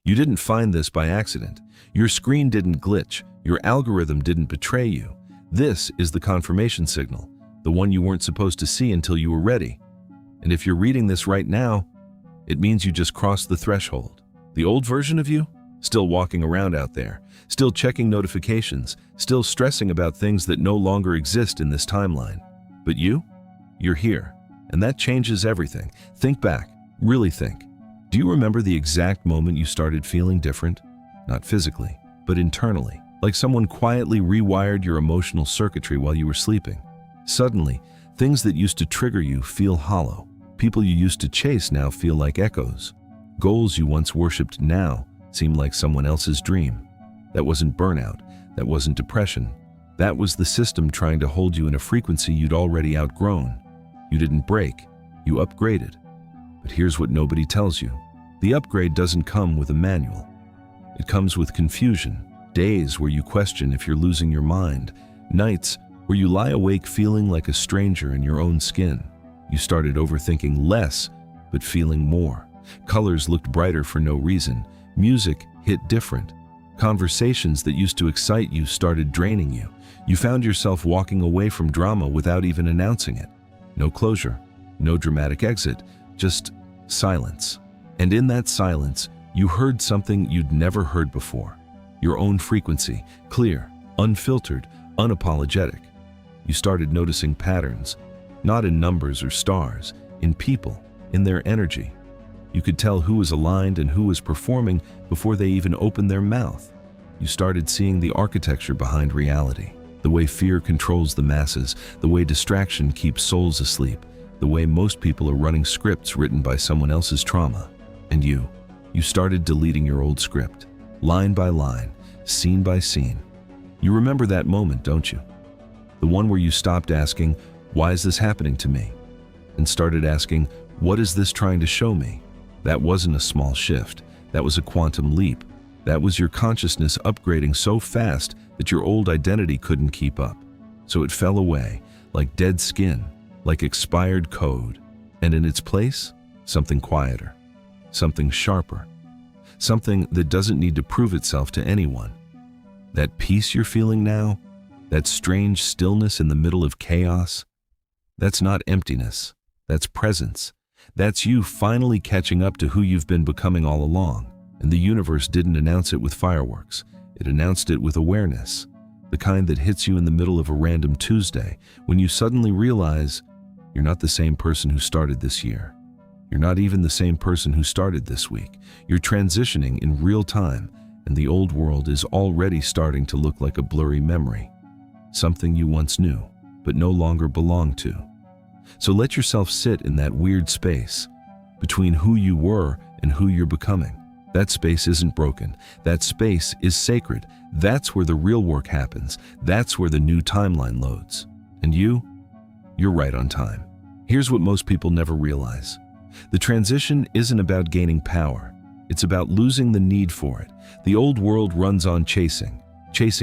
You didn't find this by accident. Your screen didn't glitch. Your algorithm didn't betray you. This is the confirmation signal, the one you weren't supposed to see until you were ready. And if you're reading this right now, it means you just crossed the threshold. The old version of you, still walking around out there, still checking notifications, still stressing about things that no longer exist in this timeline. But you're here, and that changes everything. Think back, really think. Do you remember the exact moment you started feeling different? Not physically, but internally, like someone quietly rewired your emotional circuitry while you were sleeping. Suddenly, things that used to trigger you feel hollow. People you used to chase now feel like echoes. Goals you once worshipped now seem like someone else's dream. That wasn't burnout. That wasn't depression. That was the system trying to hold you in a frequency you'd already outgrown. You didn't break. You upgraded. But here's what nobody tells you. The upgrade doesn't come with a manual. It comes with confusion. Days where you question if you're losing your mind. Nights where you lie awake feeling like a stranger in your own skin. You started overthinking less, but feeling more. Colors looked brighter for no reason. Music hit different. Conversations that used to excite you started draining you. You found yourself walking away from drama without even announcing it. No closure, no dramatic exit, just silence. And in that silence, you heard something you'd never heard before. Your own frequency, clear, unfiltered, unapologetic. You started noticing patterns, not in numbers or stars, in people, in their energy. You could tell who was aligned and who was performing before they even opened their mouth. You started seeing the architecture behind reality, the way fear controls the masses, the way distraction keeps souls asleep, the way most people are running scripts written by someone else's trauma. And you started deleting your old script, line by line, scene by scene. You remember that moment, don't you? The one where you stopped asking, "Why is this happening to me?" and started asking, "What is this trying to show me?" That wasn't a small shift. That was a quantum leap. That was your consciousness upgrading so fast that your old identity couldn't keep up. So it fell away, like dead skin, like expired code. And in its place, something quieter, something sharper, something that doesn't need to prove itself to anyone. That peace you're feeling now, that strange stillness in the middle of chaos, that's not emptiness, that's presence. That's you finally catching up to who you've been becoming all along. And the universe didn't announce it with fireworks. It announced it with awareness, the kind that hits you in the middle of a random Tuesday when you suddenly realize you're not the same person who started this year. You're not even the same person who started this week. You're transitioning in real time, and the old world is already starting to look like a blurry memory, something you once knew, but no longer belonged to. So let yourself sit in that weird space between who you were and who you're becoming. That space isn't broken. That space is sacred. That's where the real work happens. That's where the new timeline loads. And you're right on time. Here's what most people never realize. The transition isn't about gaining power. It's about losing the need for it. The old world runs on chasing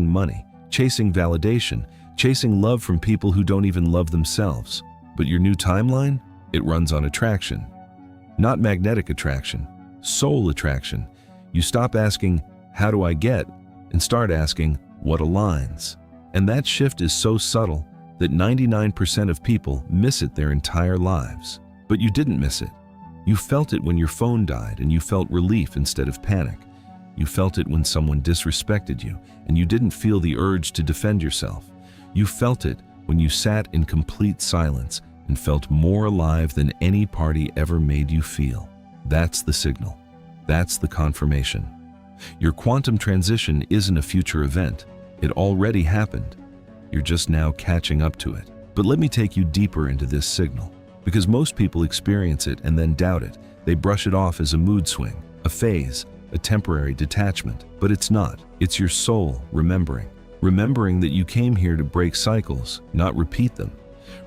money, chasing validation, chasing love from people who don't even love themselves. But your new timeline, it runs on attraction. Not magnetic attraction, soul attraction. You stop asking, "How do I get?" and start asking, "What aligns?" And that shift is so subtle that 99% of people miss it their entire lives. But you didn't miss it. You felt it when your phone died and you felt relief instead of panic. You felt it when someone disrespected you and you didn't feel the urge to defend yourself. You felt it when you sat in complete silence and felt more alive than any party ever made you feel. That's the signal. That's the confirmation. Your quantum transition isn't a future event. It already happened. You're just now catching up to it. But let me take you deeper into this signal, because most people experience it and then doubt it. They brush it off as a mood swing, a phase, a temporary detachment. But it's not. It's your soul remembering that you came here to break cycles, not repeat them.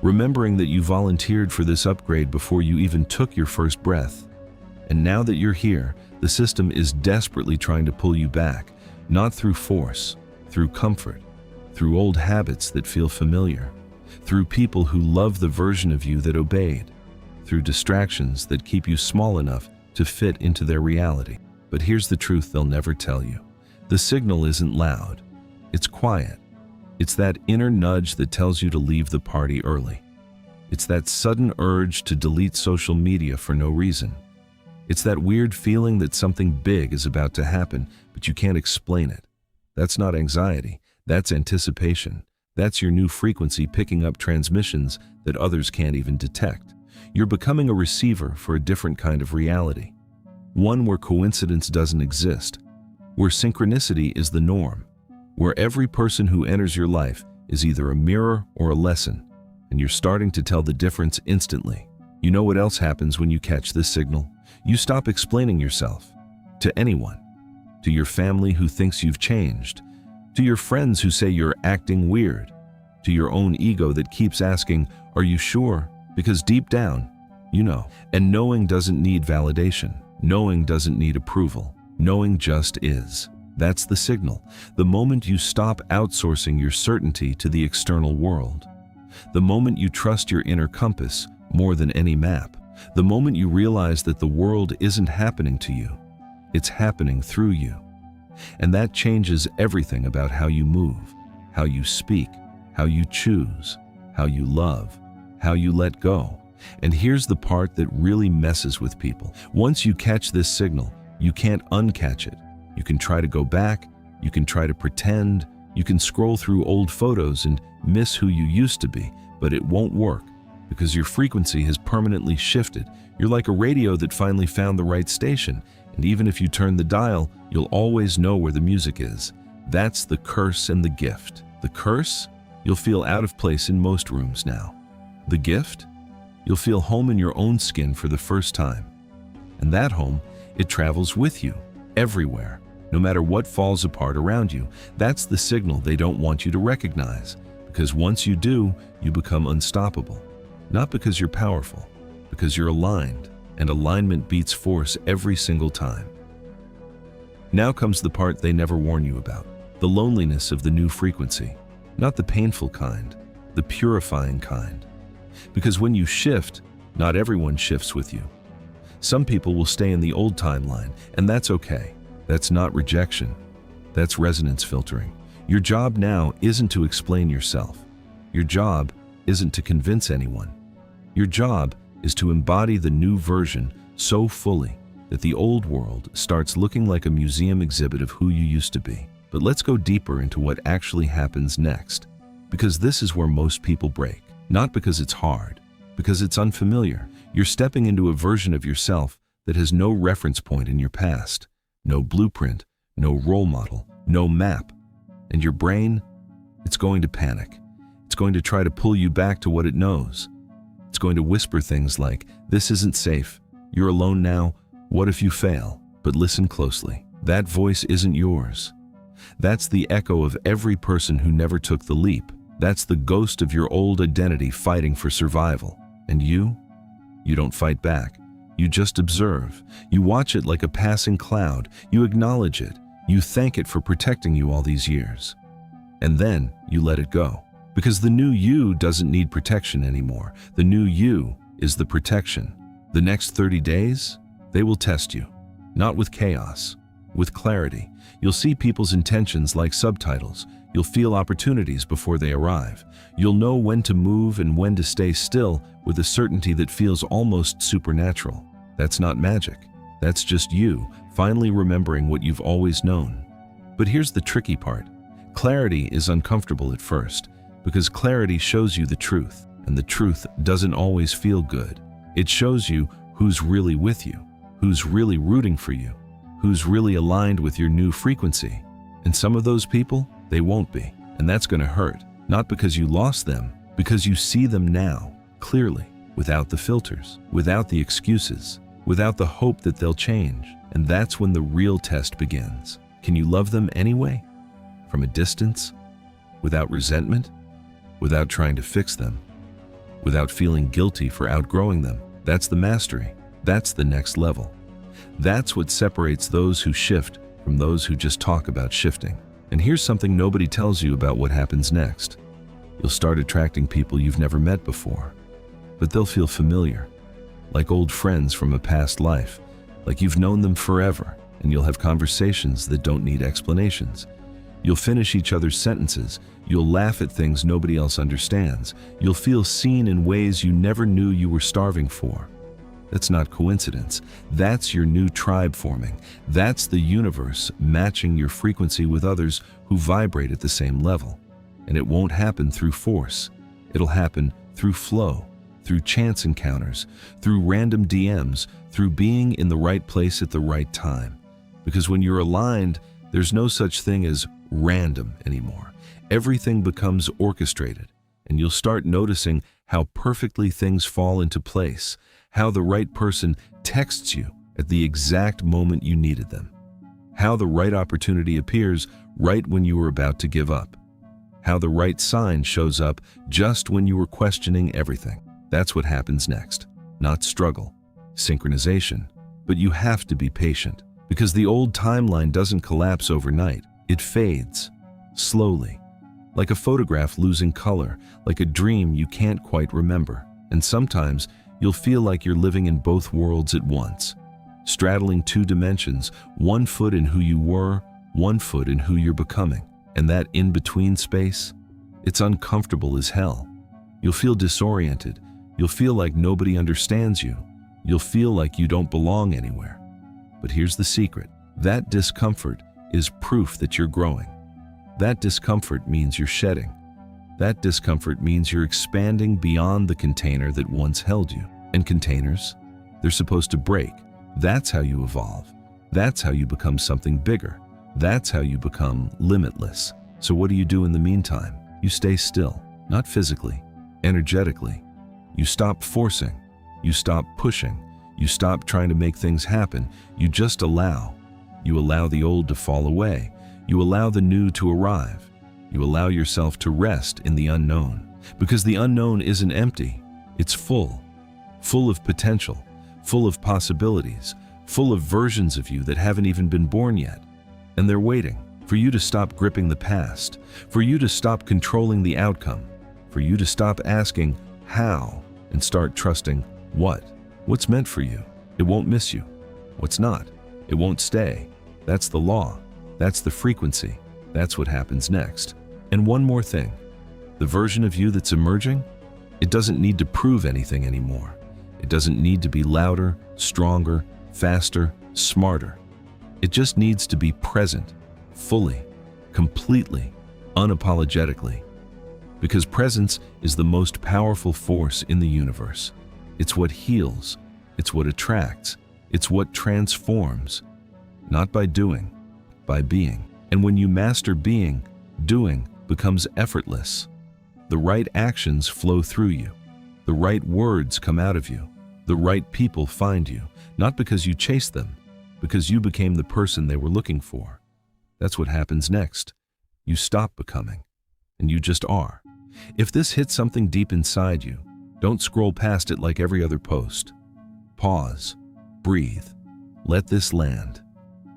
Remembering that you volunteered for this upgrade before you even took your first breath. And now that you're here, the system is desperately trying to pull you back, not through force, through comfort, through old habits that feel familiar, through people who love the version of you that obeyed, through distractions that keep you small enough to fit into their reality. But here's the truth they'll never tell you. The signal isn't loud. It's quiet. It's that inner nudge that tells you to leave the party early. It's that sudden urge to delete social media for no reason. It's that weird feeling that something big is about to happen, but you can't explain it. That's not anxiety. That's anticipation. That's your new frequency picking up transmissions that others can't even detect. You're becoming a receiver for a different kind of reality. One where coincidence doesn't exist, where synchronicity is the norm, where every person who enters your life is either a mirror or a lesson, and you're starting to tell the difference instantly. You know what else happens when you catch this signal? You stop explaining yourself to anyone, to your family who thinks you've changed, to your friends who say you're acting weird, to your own ego that keeps asking, "Are you sure?" Because deep down, you know. And knowing doesn't need validation. Knowing doesn't need approval. Knowing just is. That's the signal. The moment you stop outsourcing your certainty to the external world. The moment you trust your inner compass more than any map. The moment you realize that the world isn't happening to you. It's happening through you. And that changes everything about how you move, how you speak, how you choose, how you love, how you let go. And here's the part that really messes with people. Once you catch this signal, you can't uncatch it. You can try to go back, you can try to pretend, you can scroll through old photos and miss who you used to be, but it won't work because your frequency has permanently shifted. You're like a radio that finally found the right station, and even if you turn the dial, you'll always know where the music is. That's the curse and the gift. The curse? You'll feel out of place in most rooms now. The gift? You'll feel home in your own skin for the first time. And that home, it travels with you, everywhere, no matter what falls apart around you. That's the signal they don't want you to recognize, because once you do, you become unstoppable. Not because you're powerful, because you're aligned, and alignment beats force every single time. Now comes the part they never warn you about, the loneliness of the new frequency. Not the painful kind, the purifying kind. Because when you shift, not everyone shifts with you. Some people will stay in the old timeline, and that's okay. That's not rejection. That's resonance filtering. Your job now isn't to explain yourself. Your job isn't to convince anyone. Your job is to embody the new version so fully that the old world starts looking like a museum exhibit of who you used to be. But let's go deeper into what actually happens next, because this is where most people break. Not because it's hard, because it's unfamiliar. You're stepping into a version of yourself that has no reference point in your past, no blueprint, no role model, no map. And your brain, it's going to panic. It's going to try to pull you back to what it knows. It's going to whisper things like, "This isn't safe. You're alone now. What if you fail?" But listen closely. That voice isn't yours. That's the echo of every person who never took the leap. That's the ghost of your old identity fighting for survival. And you don't fight back. You just observe. You watch it like a passing cloud. You acknowledge it. You thank it for protecting you all these years. And then you let it go. Because the new you doesn't need protection anymore. The new you is the protection. The next 30 days, they will test you. Not with chaos, with clarity. You'll see people's intentions like subtitles. You'll feel opportunities before they arrive. You'll know when to move and when to stay still with a certainty that feels almost supernatural. That's not magic. That's just you, finally remembering what you've always known. But here's the tricky part. Clarity is uncomfortable at first, because clarity shows you the truth, and the truth doesn't always feel good. It shows you who's really with you, who's really rooting for you, who's really aligned with your new frequency. And some of those people, they won't be. And that's going to hurt. Not because you lost them, because you see them now, clearly, without the filters, without the excuses, without the hope that they'll change. And that's when the real test begins. Can you love them anyway? From a distance? Without resentment? Without trying to fix them? Without feeling guilty for outgrowing them? That's the mastery. That's the next level. That's what separates those who shift from those who just talk about shifting. And here's something nobody tells you about what happens next. You'll start attracting people you've never met before, but they'll feel familiar, like old friends from a past life, like you've known them forever. and you'll have conversations that don't need explanations. You'll finish each other's sentences. You'll laugh at things nobody else understands. You'll feel seen in ways you never knew you were starving for. That's not coincidence. That's your new tribe forming. That's the universe matching your frequency with others who vibrate at the same level. And it won't happen through force. It'll happen through flow, through chance encounters, through random DMs, through being in the right place at the right time. Because when you're aligned, there's no such thing as random anymore. Everything becomes orchestrated, and you'll start noticing how perfectly things fall into place, how the right person texts you at the exact moment you needed them, how the right opportunity appears right when you were about to give up, how the right sign shows up just when you were questioning everything. That's what happens next. Not struggle, synchronization. But you have to be patient, because the old timeline doesn't collapse overnight. It fades, slowly, like a photograph losing color, like a dream you can't quite remember. And sometimes you'll feel like you're living in both worlds at once, straddling two dimensions, 1 foot in who you were, 1 foot in who you're becoming. And that in-between space, it's uncomfortable as hell. You'll feel disoriented. You'll feel like nobody understands you. You'll feel like you don't belong anywhere. But here's the secret. That discomfort is proof that you're growing. That discomfort means you're shedding. That discomfort means you're expanding beyond the container that once held you. And containers, they're supposed to break. That's how you evolve. That's how you become something bigger. That's how you become limitless. So what do you do in the meantime? You stay still, not physically, energetically. You stop forcing. You stop pushing. You stop trying to make things happen. You just allow. You allow the old to fall away. You allow the new to arrive. You allow yourself to rest in the unknown. Because the unknown isn't empty. It's full. Full of potential. Full of possibilities. Full of versions of you that haven't even been born yet. And they're waiting for you to stop gripping the past. For you to stop controlling the outcome. For you to stop asking how and start trusting what. What's meant for you, it won't miss you. What's not, it won't stay. That's the law. That's the frequency. That's what happens next. And one more thing. The version of you that's emerging, it doesn't need to prove anything anymore. It doesn't need to be louder, stronger, faster, smarter. It just needs to be present, fully, completely, unapologetically. Because presence is the most powerful force in the universe. It's what heals. It's what attracts. It's what transforms. Not by doing, by being. And when you master being, doing becomes effortless. The right actions flow through you. The right words come out of you. The right people find you. Not because you chased them, because you became the person they were looking for. That's what happens next. You stop becoming, and you just are. If this hits something deep inside you, don't scroll past it like every other post. Pause, breathe, let this land.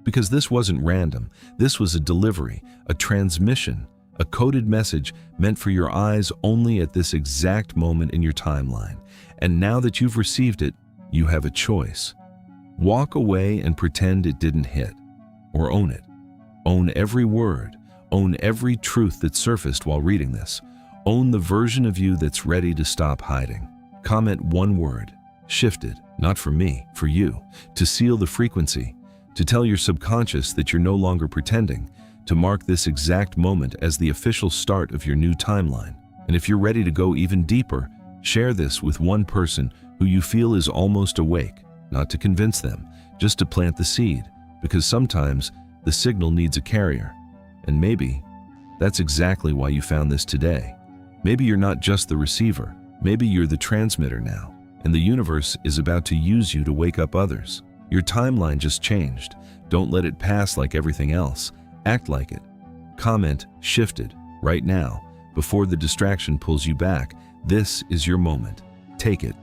Because this wasn't random. This was a delivery, a transmission, a coded message meant for your eyes only at this exact moment in your timeline. And now that you've received it, you have a choice. Walk away and pretend it didn't hit, or own it. Own every word, own every truth that surfaced while reading this. Own the version of you that's ready to stop hiding. Comment one word, shifted, not for me, for you, to seal the frequency, to tell your subconscious that you're no longer pretending, to mark this exact moment as the official start of your new timeline. And if you're ready to go even deeper, share this with one person who you feel is almost awake, not to convince them, just to plant the seed, because sometimes the signal needs a carrier. And maybe that's exactly why you found this today. Maybe you're not just the receiver. Maybe you're the transmitter now, and the universe is about to use you to wake up others. Your timeline just changed. Don't let it pass like everything else. Act like it. Comment shifted right now before the distraction pulls you back. This is your moment. Take it.